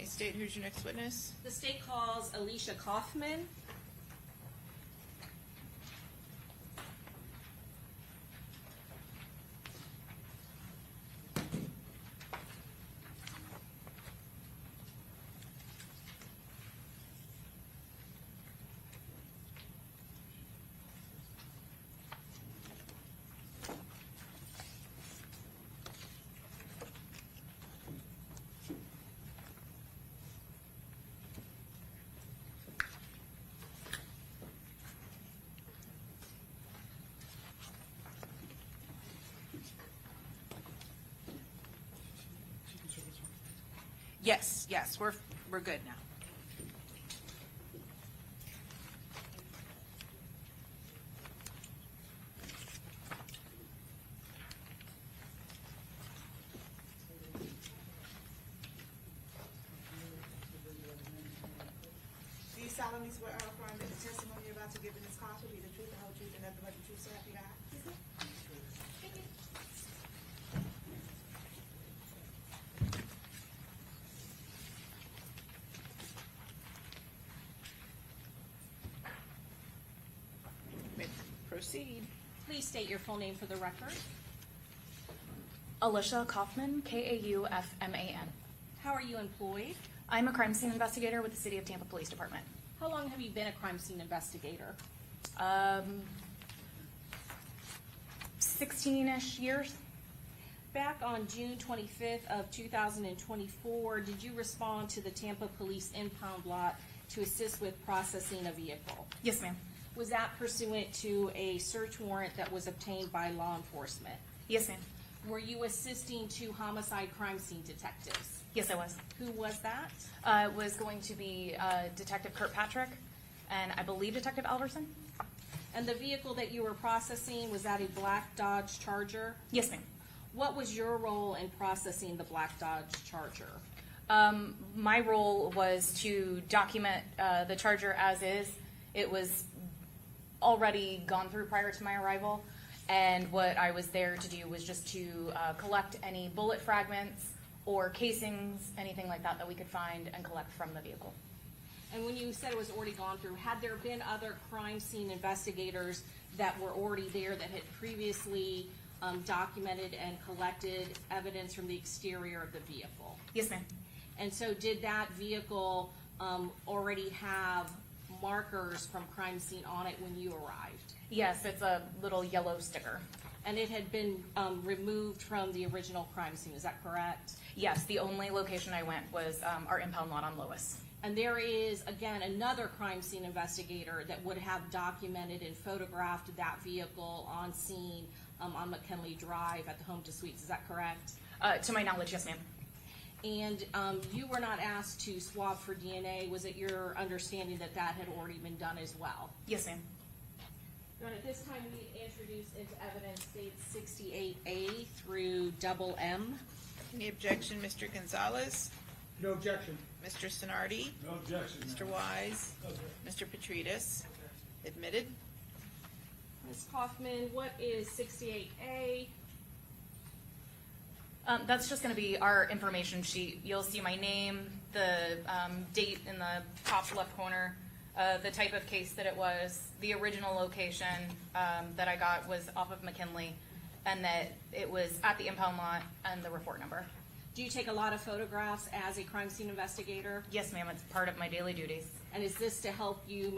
State, who's your next witness? The state calls Alicia Kaufman. Yes, we're good now. Do you solemnly swear or affirm that the testimony you're about to give in this case will be the truth, the whole truth, and nothing but the truth, so help you God? Thank you. Proceed. Please state your full name for the record. Alicia Kaufman, Kaufman. How are you employed? I'm a crime scene investigator with the City of Tampa Police Department. How long have you been a crime scene investigator? 16-ish years. Back on June 25th of 2024, did you respond to the Tampa Police impound lot to assist with processing a vehicle? Yes, ma'am. Was that pursuant to a search warrant that was obtained by law enforcement? Yes, ma'am. Were you assisting two homicide crime scene detectives? Yes, I was. Who was that? It was going to be Detective Kirkpatrick and I believe Detective Alverson. And the vehicle that you were processing, was that a black Dodge Charger? Yes, ma'am. What was your role in processing the black Dodge Charger? My role was to document the Charger as is. It was already gone through prior to my arrival, and what I was there to do was just to collect any bullet fragments or casings, anything like that we could find and collect from the vehicle. And when you said it was already gone through, had there been other crime scene investigators that were already there that had previously documented and collected evidence from the exterior of the vehicle? Yes, ma'am. And so did that vehicle already have markers from crime scene on it when you arrived? Yes, it's a little yellow sticker. And it had been removed from the original crime scene, is that correct? Yes, the only location I went was our impound lot on Lois. And there is, again, another crime scene investigator that would have documented and photographed that vehicle on scene on McKinley Drive at the Home to Suites, is that correct? To my knowledge, yes, ma'am. And you were not asked to swab for DNA. Was it your understanding that that had already been done as well? Yes, ma'am. Your Honor, at this time, we introduce into evidence states 68A through double M. Any objection, Mr. Gonzalez? No objection. Mr. Sonardi? No objection. Mr. Wise? Mr. Petridis? Admitted. Ms. Kaufman, what is 68A? That's just going to be our information sheet. You'll see my name, the date in the top left corner, the type of case that it was, the original location that I got was off of McKinley, and that it was at the impound lot, and the report number. Do you take a lot of photographs as a crime scene investigator? Yes, ma'am. It's part of my daily duties. And is this to help you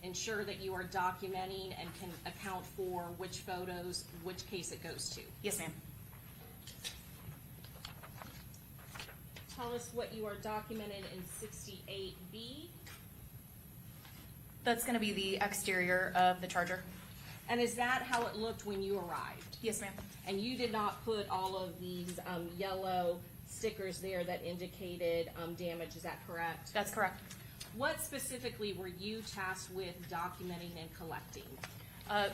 ensure that you are documenting and can account for which photos, which case it goes to? Yes, ma'am. Tell us what you are documented in 68B. That's going to be the exterior of the Charger. And is that how it looked when you arrived? Yes, ma'am. And you did not put all of these yellow stickers there that indicated damage, is that correct? That's correct. What specifically were you tasked with documenting and collecting?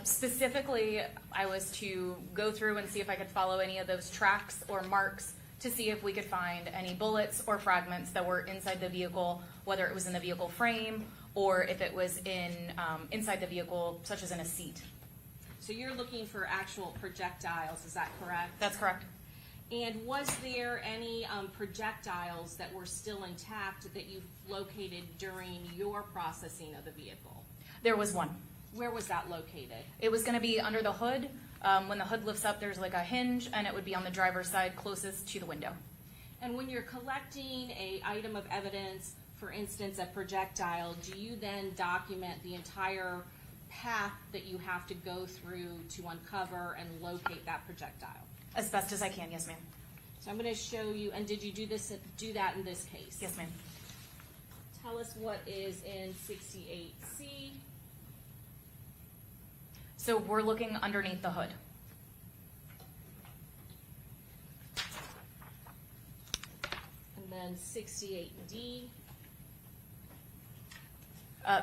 Specifically, I was to go through and see if I could follow any of those tracks or marks to see if we could find any bullets or fragments that were inside the vehicle, whether it was in the vehicle frame or if it was inside the vehicle, such as in a seat. So you're looking for actual projectiles, is that correct? That's correct. And was there any projectiles that were still intact that you located during your processing of the vehicle? There was one. Where was that located? It was going to be under the hood. When the hood lifts up, there's like a hinge, and it would be on the driver's side closest to the window. And when you're collecting a item of evidence, for instance, a projectile, do you then document the entire path that you have to go through to uncover and locate that projectile? As best as I can, yes, ma'am. So I'm going to show you, and did you do that in this case? Yes, ma'am. Tell us what is in 68C. So we're looking underneath the hood. And then 68D.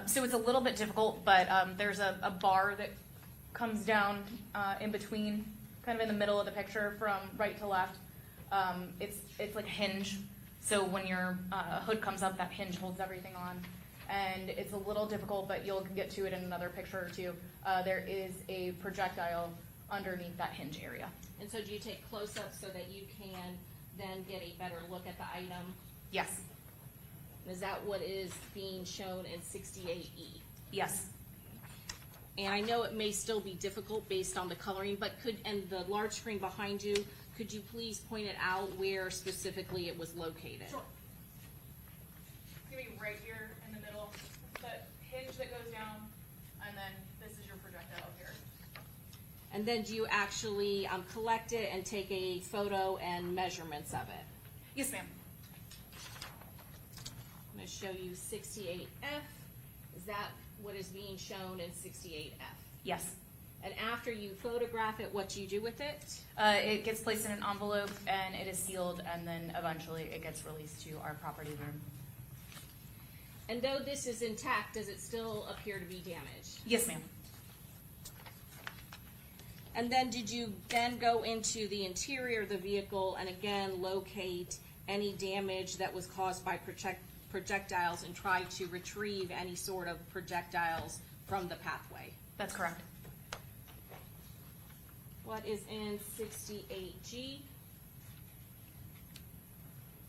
So it's a little bit difficult, but there's a bar that comes down in between, kind of in the middle of the picture from right to left. It's like a hinge. So when your hood comes up, that hinge holds everything on. And it's a little difficult, but you'll get to it in another picture or two. There is a projectile underneath that hinge area. And so do you take close-ups so that you can then get a better look at the item? Yes. Is that what is being shown in 68E? Yes. And I know it may still be difficult based on the coloring, but and the large screen behind you, could you please point it out where specifically it was located? Sure. It's gonna be right here in the middle, the hinge that goes down, and then this is your projectile here. And then do you actually collect it and take a photo and measurements of it? Yes, ma'am. I'm going to show you 68F. Is that what is being shown in 68F? Yes. And after you photograph it, what do you do with it? It gets placed in an envelope, and it is sealed, and then eventually it gets released to our property room. And though this is intact, does it still appear to be damaged? Yes, ma'am. And then did you then go into the interior of the vehicle and again locate any damage that was caused by projectiles and try to retrieve any sort of projectiles from the pathway? That's correct. What is in 68G?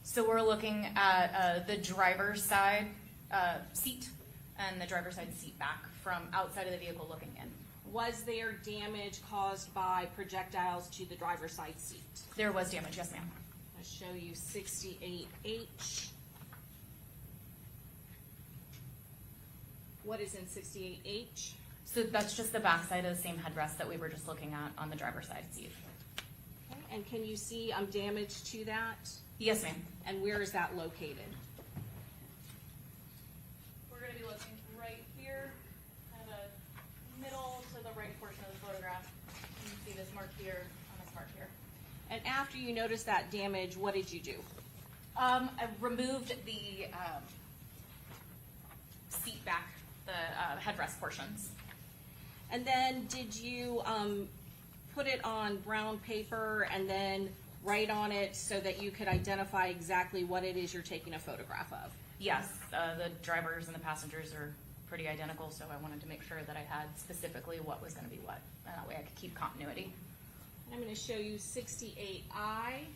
So we're looking at the driver's side seat and the driver's side seat back from outside of the vehicle looking in. Was there damage caused by projectiles to the driver's side seat? There was damage, yes, ma'am. I'll show you 68H. What is in 68H? So that's just the back side of the same headrest that we were just looking at on the driver's side seat. Okay. And can you see damage to that? Yes, ma'am. And where is that located? We're going to be looking right here, kind of middle to the right portion of the photograph. You can see this mark here and this mark here. And after you noticed that damage, what did you do? I removed the seat back, the headrest portions. And then did you put it on brown paper and then write on it so that you could identify exactly what it is you're taking a photograph of? Yes, the drivers and the passengers are pretty identical, so I wanted to make sure that I had specifically what was going to be what, and that way I could keep continuity. I'm going to show you 68I.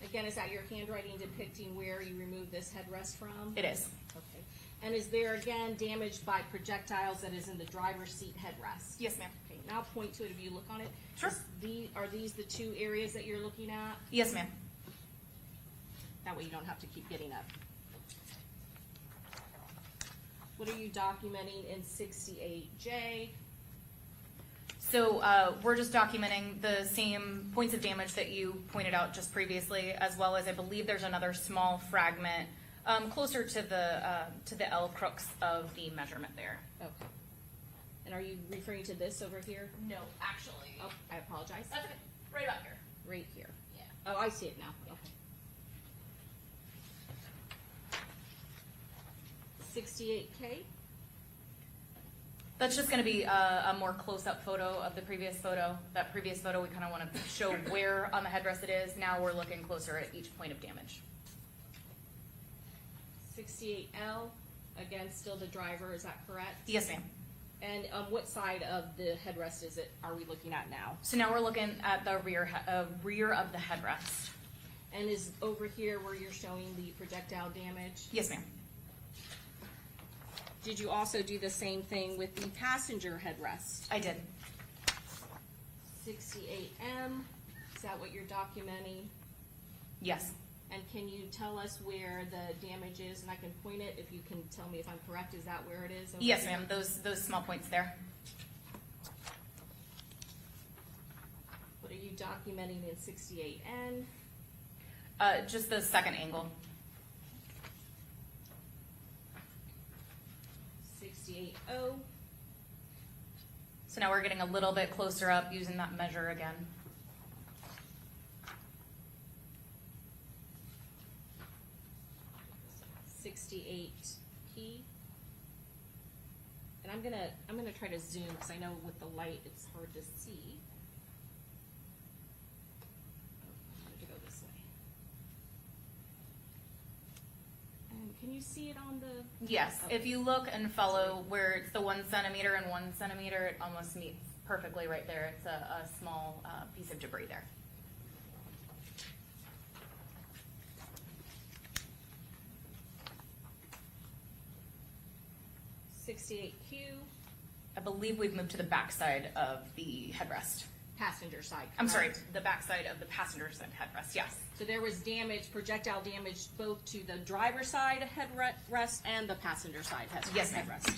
Again, is that your handwriting depicting where you removed this headrest from? It is. Okay. And is there, again, damage by projectiles that is in the driver's seat headrest? Yes, ma'am. Okay, now point to it if you look on it. Sure. Are these the two areas that you're looking at? Yes, ma'am. That way you don't have to keep getting up. What are you documenting in 68J? So we're just documenting the same points of damage that you pointed out just previously, as well as I believe there's another small fragment closer to the L crux of the measurement there. Okay. And are you referring to this over here? No, actually. Oh, I apologize. That's okay. Right about here. Right here. Yeah. Oh, I see it now. Okay. 68K? That's just going to be a more close-up photo of the previous photo. That previous photo, we kind of want to show where on the headrest it is. Now we're looking closer at each point of damage. 68L, again, still the driver, is that correct? Yes, ma'am. And what side of the headrest are we looking at now? So now we're looking at the rear of the headrest. And is over here where you're showing the projectile damage? Yes, ma'am. Did you also do the same thing with the passenger headrest? I did. 68M, is that what you're documenting? Yes. And can you tell us where the damage is? And I can point it if you can tell me if I'm correct. Is that where it is? over Yes, there? ma'am. Those small points there. What are you documenting in 68N? Just the second angle. 68O. So now we're getting a little bit closer up using that measure again. P. And I'm gonna try to zoom because I know with the light it's hard to see. Oh, I have to go this way. And can you see it on the? Yes. Okay. If you look and follow where it's the 1 centimeter and 1 centimeter, it almost meets perfectly right there. It's a small piece of debris there. .68Q, I believe we've moved to the backside of the headrest. passenger side. I'm sorry, correct? the backside of the passenger side headrest, yes. So there was damage, projectile damage, both to the driver's side headrest and the passenger side Yes, ma'am. headrest.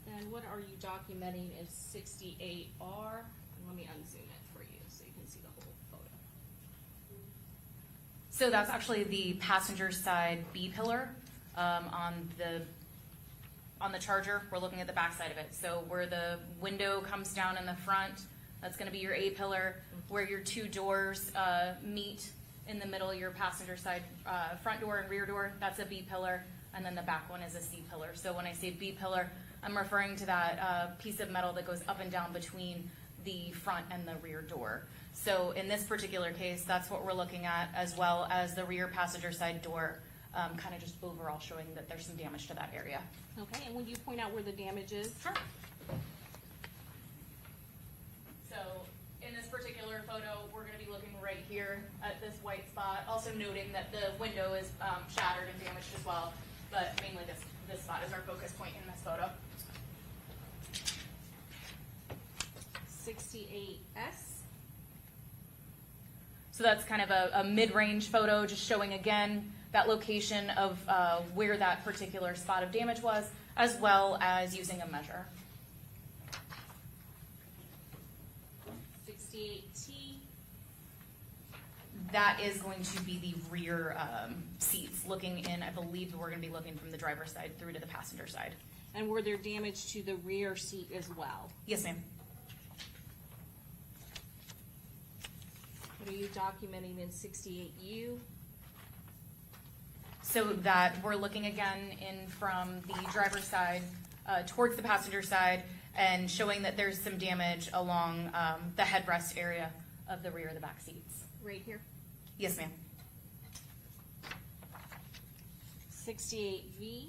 Then what are you documenting in 68R? And let me unzoom it for you so you can see the whole photo. So that's actually the passenger side B pillar on the Charger. We're looking at the back side of it. So where the window comes down in the front, that's going to be your A pillar. Where your two doors meet in the middle, your passenger side front door and rear door, that's a B pillar. And then the back one is a C pillar. So when I say B pillar, I'm referring to that piece of metal that goes up and down between the front and the rear door. So in this particular case, that's what we're looking at, as well as the rear passenger side door, kind of just overall showing that there's some damage to that area. Okay, and would you point out where the damage is? Sure. So in this particular photo, we're going to be looking right here at this white spot, also noting that the window is shattered and damaged as well, but mainly this spot is our focus point in this photo. 68S. So that's kind of a mid-range photo, just showing again that location of where that particular spot of damage was, as well as using a measure. 68T. That is going to be the rear seats, looking in, I believe we're going to be looking from the driver's side through to the passenger side. And were there damage to the rear seat as well? Yes, ma'am. What are you documenting in 68U? So that we're looking again in from the driver's side towards the passenger side and showing that there's some damage along the headrest area of the rear of the back seats. Right here. Yes, ma'am. 68V.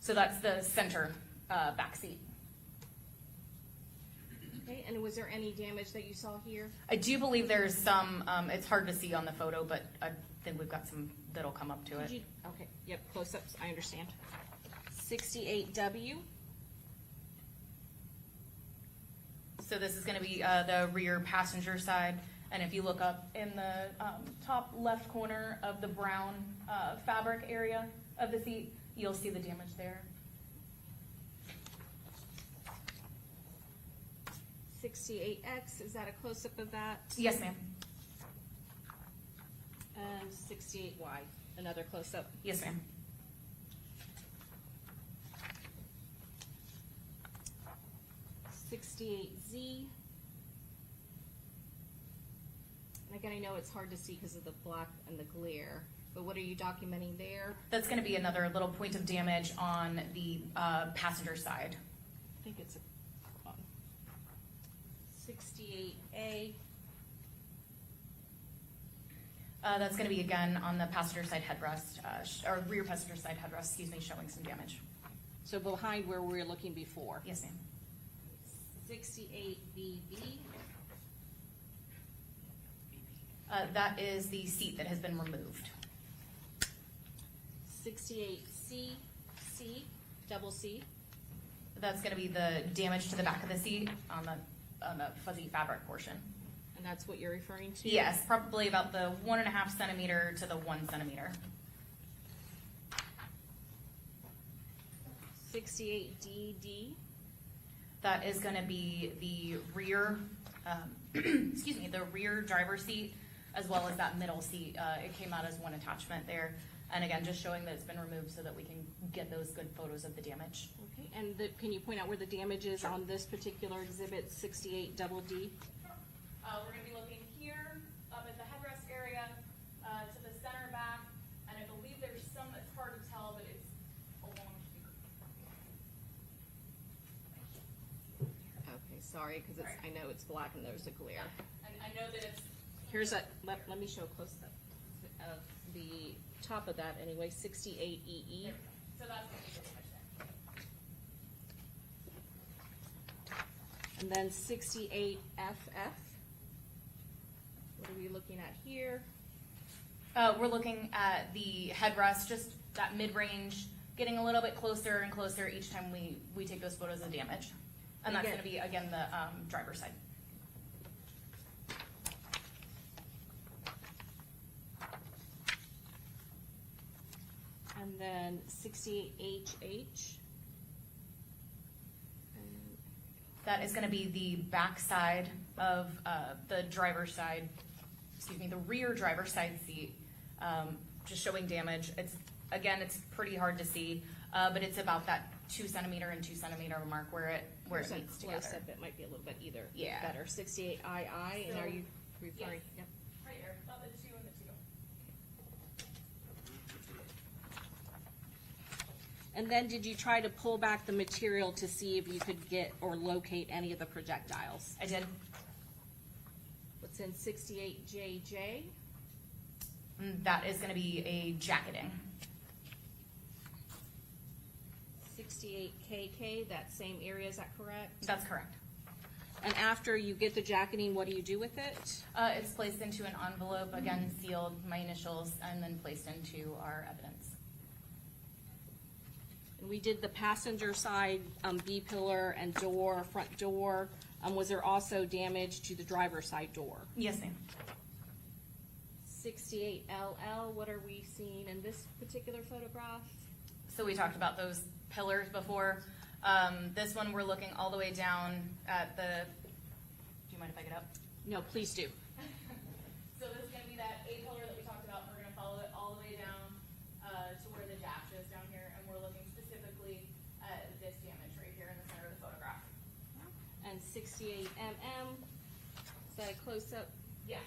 So that's the center back seat. Okay, and was there any damage that you saw here? I do believe there's some, it's hard to see on the photo, but I think we've got some that'll come up to Could it. you, okay, yep, close-ups, I understand. 68W. So this is going to be the rear passenger side. And if you look up in the top left corner of the brown fabric area of the seat, you'll see the damage there. 68X, is that a close-up of that? Yes, ma'am. And 68Y, another close-up. Yes, ma'am. 68Z. And again, I know it's hard to see because of the black and the glare, but what are you documenting there? That's going to be another little point of damage on the passenger side. I think it's a 68A. That's gonna be again on the passenger side headrest, or rear passenger side headrest, excuse me, showing some damage. So behind where we were looking before. Yes, ma'am. 68 BB. That is the seat that has been removed. 68 C, double C. That's gonna be the damage to the back of the seat on the fuzzy fabric portion. And that's what you're referring to? Yes, probably about the 1.5 centimeter to the 1 centimeter. 68 DD. That is gonna be the rear, excuse me, the rear driver's seat, as well as that middle seat. It came out as one attachment there. And again, just showing that it's been removed so that we can get those good photos of the damage. Okay, and can you point out where the damage is on this particular exhibit, 68 double D? We're gonna be looking here, up at the headrest area, to the center back, and I believe there's some that's hard to tell, but it's along here. Okay, sorry, because it's, I know it's black and there's a glare. And I know that it's, Here's a, let me show a close-up of the top of that anyway, 68 EE. there we go. So that's gonna be the damage there. And then 68 FF. What are we looking at here? We're looking at the headrest, just that mid-range, getting a little bit closer and closer each time we take those photos of damage. And that's Again- gonna be, again, the driver's side. And then 68 HH. That is gonna be the back side of the driver's side, excuse me, the rear driver's side seat, just showing damage. Again, it's pretty hard to see, but it's about that 2 centimeter and 2 centimeter mark where it meets together. Close-up, it might be a little bit either Yeah. better. 68 II, and So- are you referring? Yes. Yep. Right here, about the 2 and the 2. And then did you try to pull back the material to see if you could get or locate any of the projectiles? I did. What's in 68 JJ? That is gonna be a jacketing. 68 KK, that same area, is that correct? That's correct. And after you get the jacketing, what do you do with it? It's placed into an envelope, again sealed, my initials, and then placed into our evidence. And we did the passenger side, B-pillar and door, front door. Was there also damage to the driver's side door? Yes, ma'am. 68 LL, what are we seeing in this particular photograph? So we talked about those pillars before. This one, we're looking all the way down at the, do you mind if I get up? No, please do. So this is gonna be that A pillar that we talked about. We're gonna follow it all the way down, to where the dash is down here, and we're looking specifically at this damage right here in the center of the photograph. And 68 MM, is that a close-up? Yes.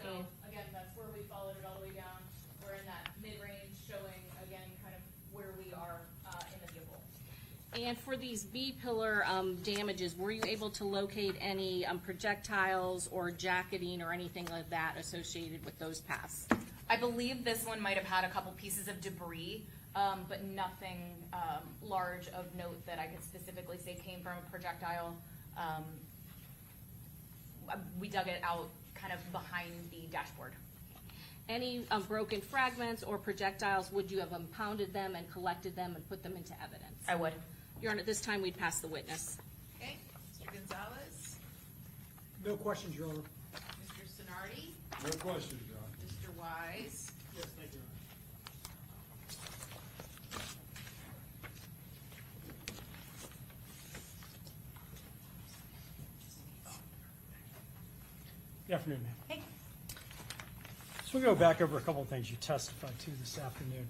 So Okay. again, that's where we followed it all the way down. We're in that mid-range showing, again, kind of where we are, in the vehicle. And for these B-pillar damages, were you able to locate any projectiles or jacketing or anything like that associated with those paths? I believe this one might have had a couple pieces of debris, but nothing large of note that I could specifically say came from a projectile. We dug it out kind of behind the dashboard. Any broken fragments or projectiles, would you have impounded them and collected them and put them into evidence? I would. Your Honor, at this time, we'd pass the witness. Okay, Mr. Gonzalez, No questions, Your Honor. Mr. Sonardi, No questions, Your Honor. Mr. Wise, Yes, thank you, Your Honor. Good afternoon, ma'am. Hey. So we'll go back over a couple of things you testified to this afternoon.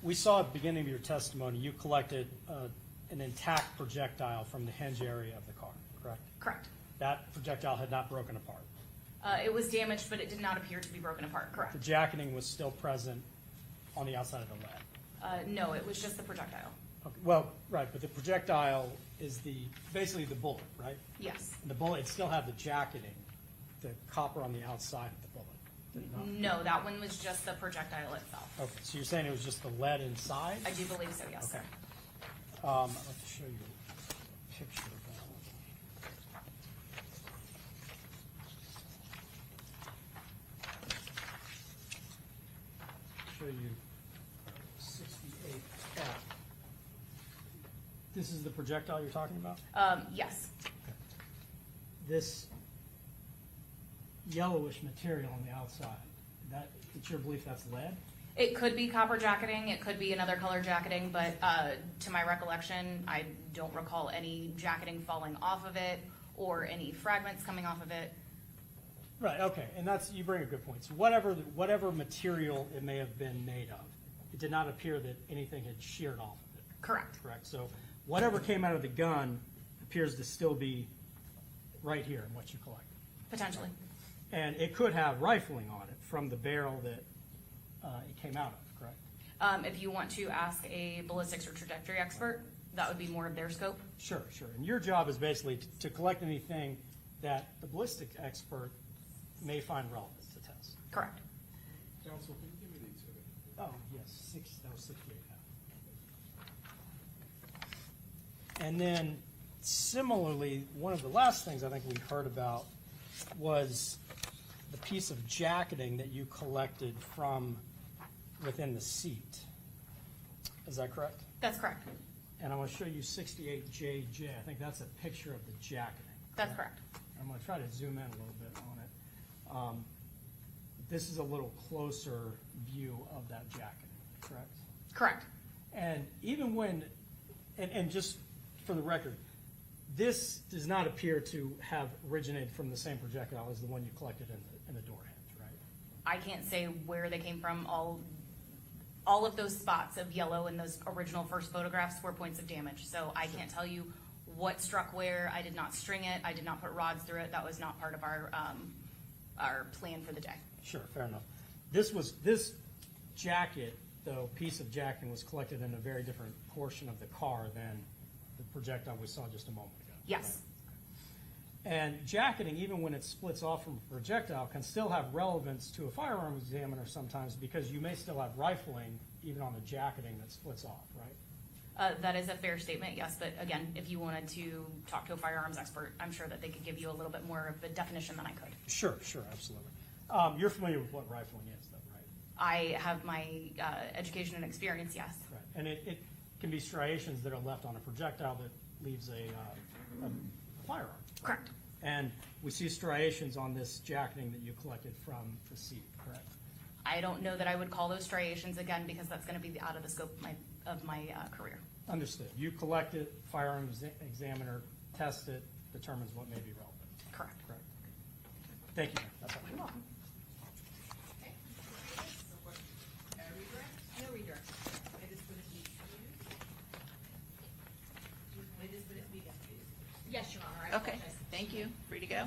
We saw at the beginning of your testimony, you collected an intact projectile from the hinge area of the car, correct? Correct. That projectile had not broken apart. It was damaged, but it did not appear to be broken apart, The correct? jacketing was still present on the outside of the lead. No, it was just the projectile. Okay, well, right, but the projectile is basically the bullet, right? Yes, And the bullet, it still had the jacketing, the copper on the outside of the bullet. Did it not? No, that one was just the projectile itself. Okay, so you're saying it was just the lead inside? I do believe so, yes. Okay. I'd like to show you a picture of that. Show you 68 F. This is the projectile you're talking about? Yes, This yellowish material on the outside, it's your belief that's lead? it could be copper jacketing, it could be another color jacketing, but to my recollection, I don't recall any jacketing falling off of it or any fragments coming off of it. Right, okay, and you bring a good point. So whatever material it may have been made of, it did not appear that anything had sheared off of it, Correct. correct? So whatever came out of the gun appears to still be right here in what you collected. Potentially. And it could have rifling on it from the barrel that it came out of, correct? If you want to ask a ballistics or trajectory expert, that would be more of their scope. Sure, sure. And your job is basically to collect anything that the ballistic expert may find relevant to test. Correct. Counsel, can you give me the exhibit? Oh, yes, that was 68 now. And then similarly, one of the last things I think we heard about was the piece of jacketing that you collected from within the seat. Is that correct? That's correct. And I want to show you 68JJ. I think that's a picture of the jacketing. That's correct. I'm going to try to zoom in a little bit on it. This is a little closer view of that jacketing, correct? Correct. And even when, and just for the record, this does not appear to have originated from the same projectile as the one you collected in the door hinge, right? I can't say where they came from. All of those spots of yellow in those original first photographs were points of damage. So I can't tell you what struck where. I did not string it. I did not put rods through it. That was not part of our plan for the day. Sure, fair enough. This jacket, though, piece of jacketing was collected in a very different portion of the car than the projectile we saw just a moment ago. Yes. Right? And jacketing, even when it splits off from a projectile, can still have relevance to a firearms examiner sometimes because you may still have rifling even on the jacketing that splits off, right? That is a fair statement, yes. But again, if you wanted to talk to a firearms expert, I'm sure that they could give you a little bit more of a definition than I could. Sure, absolutely. You're familiar with what rifling is, though, right? I have my education and experience, yes. Right. And it can be striations that are left on a projectile that leaves a firearm. Correct. And we see striations on this jacketing that you collected from the seat, correct? I don't know that I would call those striations again because that's going to be out of the scope of my career. Understood. You collect it, firearms examiner tests it, determines what may be relevant. Correct. Correct. Thank you. That's all. You're welcome. Okay. Redirect? No redirect. May this witness be excused? May this witness be excused? Yes, Your Honor. I Okay, apologize. thank you. Free to go.